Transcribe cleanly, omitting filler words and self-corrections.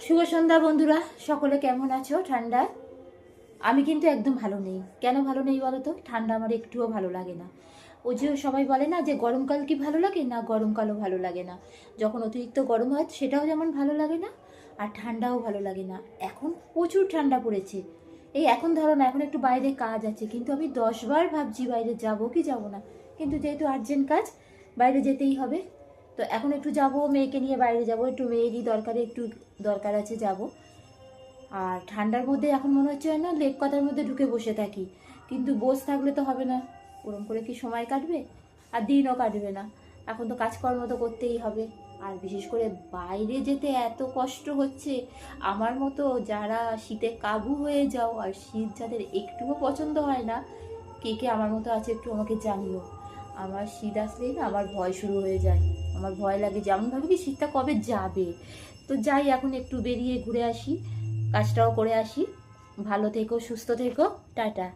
শুভ সন্ধ্যা বন্ধুরা, সকলে কেমন আছো? ঠান্ডা আমি কিন্তু একদম ভালো নেই। কেন ভালো নেই বলো তো? ঠান্ডা আমার একটুও ভালো লাগে না। ওই যে সবাই বলে না যে গরমকাল কি ভালো লাগে না, গরমকালও ভালো লাগে না। যখন অতিরিক্ত গরম হয় সেটাও যেমন ভালো লাগে না, আর ঠান্ডাও ভালো লাগে না। এখন প্রচুর ঠান্ডা পড়েছে। এই এখন ধরো না, এখন একটু বাইরে কাজ আছে, কিন্তু আমি 10 বার ভাবছি বাইরে যাব কি যাব না, কিন্তু যেহেতু আর্জেন্ট কাজ, বাইরে যেতেই হবে। তো এখন একটু যাব, মেয়েকে নিয়ে বাইরে যাব, একটু মেয়েরই দরকারে একটু দরকার আছে, যাব। আর ঠান্ডার মধ্যে এখন মনে হচ্ছে না লেক কথার মধ্যে ঢুকে বসে থাকি, কিন্তু বসে থাকলে তো হবে না। ওরম করে কি সময় কাটবে? আর দিনও কাটবে না। এখন তো কাজকর্ম তো করতেই হবে। আর বিশেষ করে বাইরে যেতে এত কষ্ট হচ্ছে। আমার মতো যারা শীতে কাবু হয়ে যাও, আর শীত যাদের একটুও পছন্দ হয় না, কে কে আমার মতো আছে একটু আমাকে জানিও। আমার শীত আসলেই না আমার ভয় শুরু হয়ে যায়। আমার ভয় লাগে, যেমন ভাবে কি শীতটা কবে যাবে। তো যাই, এখন একটু বেরিয়ে ঘুরে আসি, কাজটাও করে আসি। ভালো থেকো, সুস্থ থেকো, টাটা।